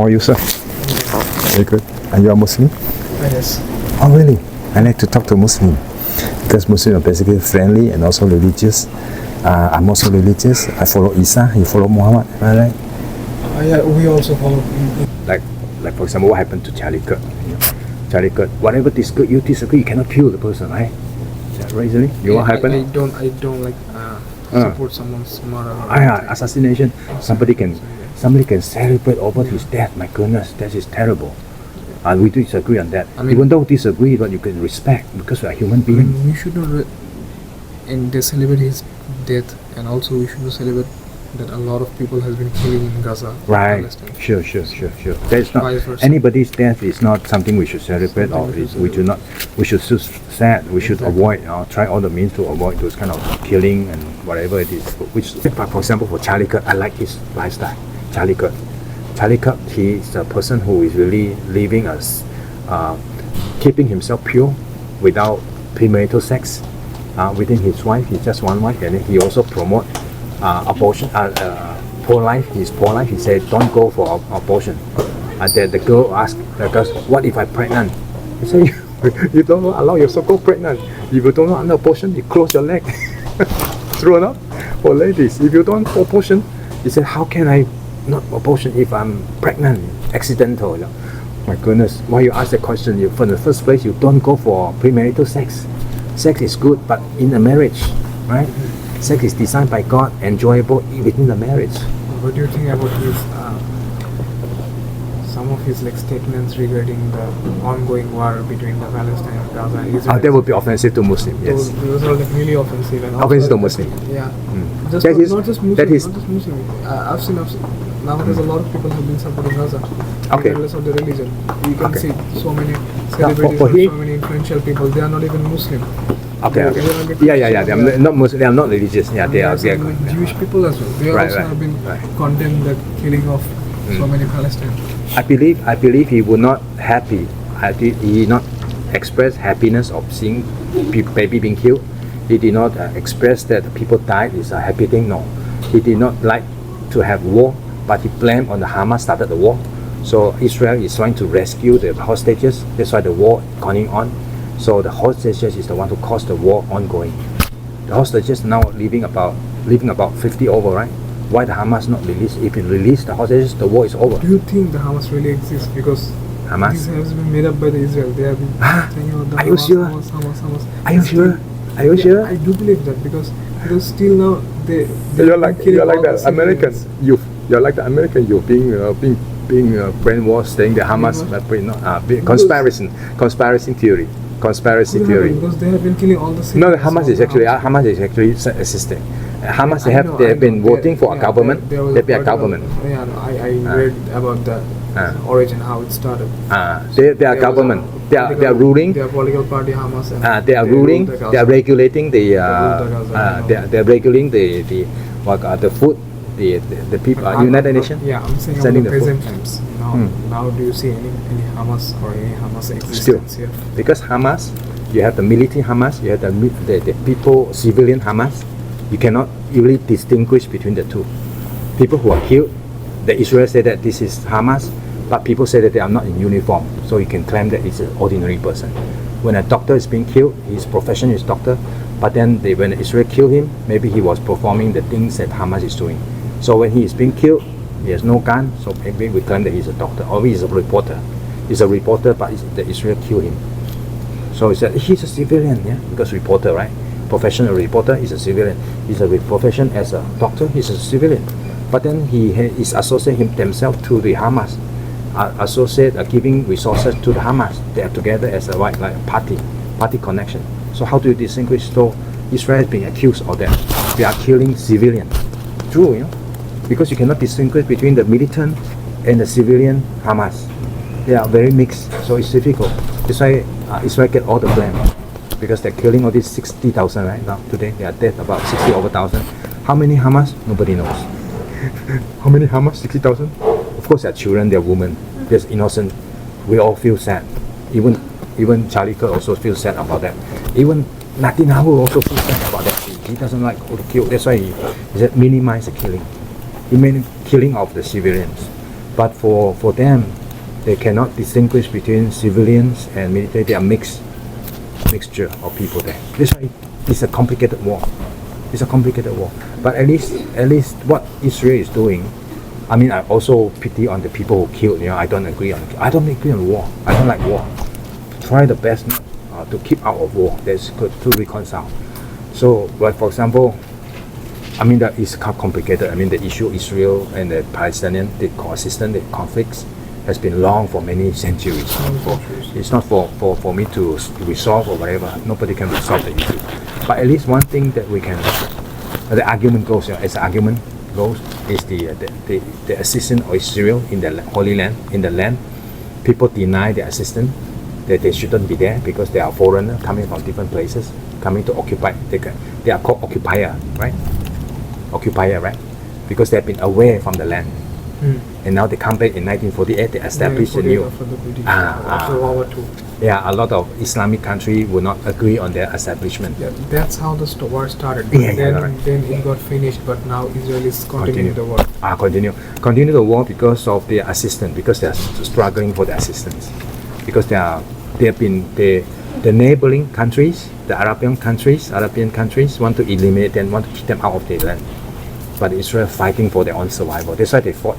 are you, sir? Very good. And you are Muslim? Yes. Oh, really? I like to talk to Muslim because Muslims are basically friendly and also religious. I'm also religious. I follow Isa. You follow Muhammad. Am I right? Yeah, we also follow. Like for example, what happened to Charlie Kirk? Charlie Kirk. Whatever you disagree, you cannot kill the person, right? Is that right, Israeli? What happened? I don't like support someone's murder. Assassination. Somebody can celebrate over his death. My goodness, that is terrible. We disagree on that. Even though disagree, but you can respect because we are human beings. We should not and they celebrate his death, and also we should not celebrate that a lot of people has been killing in Gaza. Right. Sure. That's not anybody's death is not something we should celebrate or we do not. We should feel sad. We should avoid. Try all the means to avoid those kind of killing and whatever it is. Which, for example, for Charlie Kirk, I like his lifestyle. Charlie Kirk, he is a person who is really living as keeping himself pure without premarital sex within his wife. He's just one wife, and then he also promote abortion, pro-life. He's pro-life. He said, don't go for abortion. The girl asked the girl, what if I'm pregnant? He said, you don't allow yourself to go pregnant. If you don't want abortion, you close your leg. True enough for ladies. If you don't want abortion, he said, how can I not abortion if I'm pregnant, accidental? My goodness, why you ask that question? In the first place, you don't go for premarital sex. Sex is good, but in a marriage, right? Sex is designed by God, enjoyable within the marriage. What do you think about his some of his statements regarding the ongoing war between the Palestine and Gaza and Israel? That would be offensive to Muslims. Yes. Those are really offensive. And offensive to Muslims. Yeah. Not just Muslims. I've seen nowadays a lot of people have been supporting Gaza, regardless of the religion. You can see so many celebrities, so many influential people. They are not even Muslim. Okay. They are not Muslim. They are not religious. Yeah, they are. Jewish people as well. They also have been condemned the killing of so many Palestinians. I believe he would not happy. He not express happiness of seeing baby being killed. He did not express that people died is a happy thing. No, he did not like to have war, but he blamed on the Hamas started the war. So Israel is trying to rescue the hostages. That's why the war going on. So the hostages is the one who caused the war ongoing. The hostages now living about 50 over, right? Why the Hamas not release? If it release the hostages, the war is over. Do you think the Hamas really exists? Because Hamas this has been made up by the Israel. They have been saying about the Are you sure? Hamas. Are you sure? Are you sure? I do believe that because still now they you're like the American youth. You're like the American youth being brainwashed, saying the Hamas conspiracy theory. Because they have been killing all the civilians. No, Hamas is actually assisting. Hamas they have been voting for a government. They be a government. Yeah, no, I read about the origin, how it started. They are government. They are ruling. They are political party Hamas. And they are ruling. They are regulating the. They are regulating the food. The people. United Nations. Yeah, I'm saying about the present times. Now do you see any Hamas or any Hamas existence here? Because Hamas, you have the military Hamas, you have the people, civilian Hamas. You cannot really distinguish between the two. People who are killed, the Israel say that this is Hamas, but people say that they are not in uniform, so you can claim that it's an ordinary person. When a doctor is being killed, his profession is doctor, but then when Israel killed him, maybe he was performing the things that Hamas is doing. So when he is being killed, he has no gun, so maybe we claim that he's a doctor, or he's a reporter. He's a reporter, but the Israel killed him. So he's a civilian, yeah, because reporter, right? Professional reporter is a civilian. He's a profession as a doctor, he's a civilian. But then he is associating himself to the Hamas, giving resources to the Hamas. They are together as a like party connection. So how do you distinguish? So Israel is being accused of that. They are killing civilians. True, you know, because you cannot distinguish between the militant and the civilian Hamas. They are very mixed, so it's difficult. That's why Israel get all the blame. Because they're killing all these 60,000 right now. Today they are dead about 60 over thousand. How many Hamas? Nobody knows. How many Hamas? 60,000? Of course, they're children, they're women, they're innocent. We all feel sad. Even Charlie Kirk also feels sad about that. Even Netanyahu also feels sad about that. He doesn't like to kill. That's why he said minimize the killing. He meant killing of the civilians. But for them, they cannot distinguish between civilians and military. They are mixture of people there. This why it's a complicated war. It's a complicated war. But at least what Israel is doing, I mean, I also pity on the people who killed. I don't agree on war. I don't like war. Try the best to keep out of war. That's good to reconcile. So, but for example, I mean, that is complicated. I mean, the issue Israel and the Palestinian, the coexistence, the conflicts has been long for many centuries. It's not for me to resolve or whatever. Nobody can resolve the issue. But at least one thing that we can, the argument goes, as the argument goes, is the assistance of Israel in the Holy Land, in the land. People deny the assistance, that they shouldn't be there because they are foreigners coming from different places, coming to occupy. They are called occupier, right? Occupier, right? Because they have been away from the land. And now they come back in 1948, they established a new. After World War II. Yeah, a lot of Islamic countries will not agree on their establishment. Yeah, that's how the war started. Then it got finished, but now Israel is continuing the war. Continue the war because of their assistance, because they are struggling for the assistance. Because the neighboring countries, the Arabian countries want to eliminate them, want to keep them out of their land. But Israel fighting for their own survival. That's why they fought.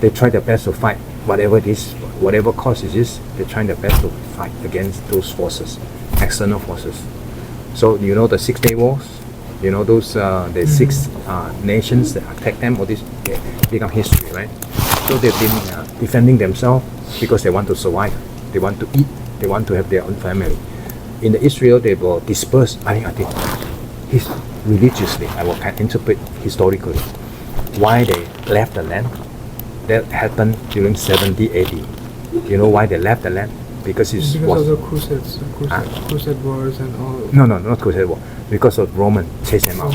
They try their best to fight whatever it is, whatever cause it is. They're trying their best to fight against those forces, external forces. So the 6 Day Wars, those the 6 nations that attack them. All this become history, right? So they've been defending themselves because they want to survive. They want to eat. They want to have their own family. In the Israel, they were dispersed. I think religiously, I will interpret historically why they left the land. That happened during 70 AD. You know why they left the land? Because of the crusades, crusade wars and all. No, not crusade war. Because of Roman chased them out.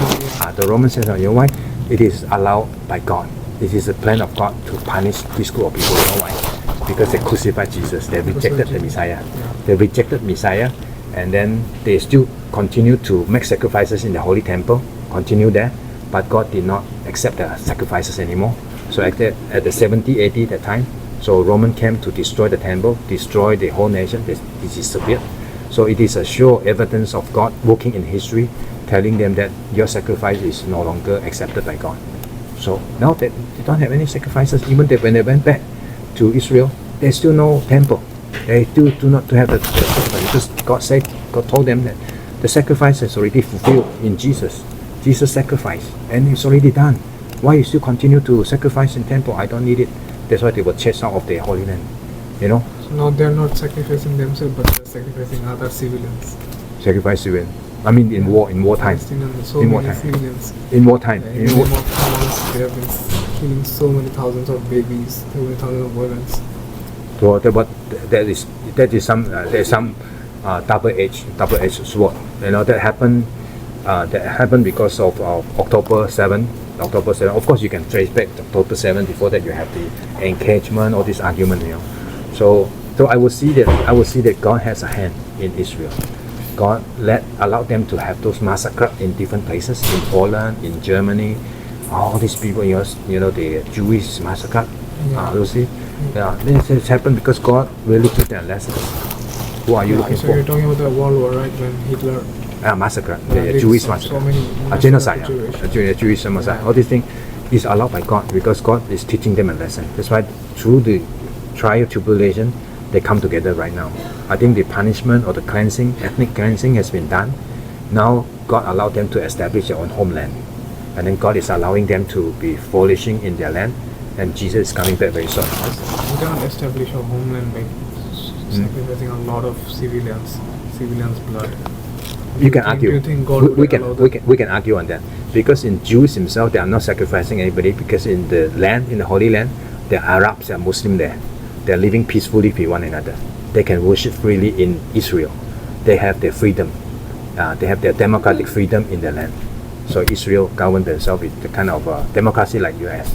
The Romans chased them out. You know why? It is allowed by God. It is a plan of God to punish this group of people. You know why? Because they crucified Jesus. They rejected the Messiah. They rejected Messiah, and then they still continue to make sacrifices in the Holy Temple. Continue there, but God did not accept the sacrifices anymore. So at the 70 AD that time, so Roman came to destroy the temple, destroy the whole nation. It disappeared. So it is a sure evidence of God working in history, telling them that your sacrifice is no longer accepted by God. So now that they don't have any sacrifices, even when they went back to Israel, there's still no temple. They still do not have the sacrifice. Because God told them that the sacrifice is already fulfilled in Jesus. Jesus sacrificed, and it's already done. Why you still continue to sacrifice in temple? I don't need it. That's why they were chased out of the Holy Land. So now they're not sacrificing themselves, but they're sacrificing other civilians. Sacrifice civilians. I mean, in wartime. Civilians. In wartime. In the name of Hamas, they have been killing so many thousands of babies, so many thousands of women. So that is some double-edged sword. That happened because of October 7. Of course, you can trace back to October 7. Before that, you have the engagement, all this argument. So I will see that God has a hand in Israel. God allowed them to have those massacres in different places, in Poland, in Germany. All these people, the Jewish massacre. You see, this happened because God really took their lessons. Who are you looking for? You're talking about the World War, right? When Hitler massacre, the Jewish massacre, genocide, Jewish genocide. All these things is allowed by God because God is teaching them a lesson. That's why through the trial tribulation, they come together right now. I think the punishment or the cleansing, ethnic cleansing has been done. Now God allowed them to establish their own homeland. And then God is allowing them to be flourishing in their land. And Jesus is coming back very soon. We cannot establish a homeland by sacrificing a lot of civilians' blood. You can argue. Do you think God we can argue on that. Because in Jews themselves, they are not sacrificing anybody because in the land, in the Holy Land, there are Arabs, there are Muslims there. They are living peacefully with one another. They can worship freely in Israel. They have their freedom. They have their democratic freedom in their land. So Israel govern themselves with the kind of democracy like US.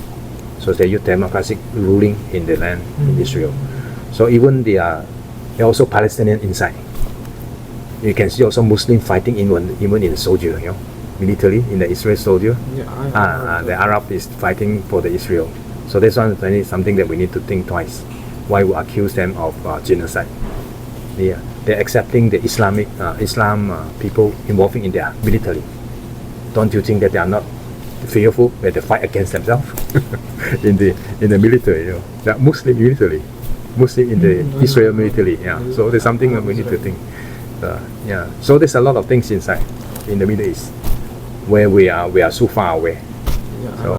So they use democratic ruling in the land in Israel. So even they are also Palestinian inside. You can see also Muslim fighting even in the soldier, military in the Israel soldier. The Arab is fighting for the Israel. So this one is something that we need to think twice. Why we accuse them of genocide? Yeah, they're accepting the Islam people involving in their military. Don't you think that they are not fearful when they fight against themselves in the military? You know, they're Muslim military, Muslim in the Israel military. Yeah, so there's something that we need to think. Yeah, so there's a lot of things inside in the Middle East where we are so far away. Yeah. So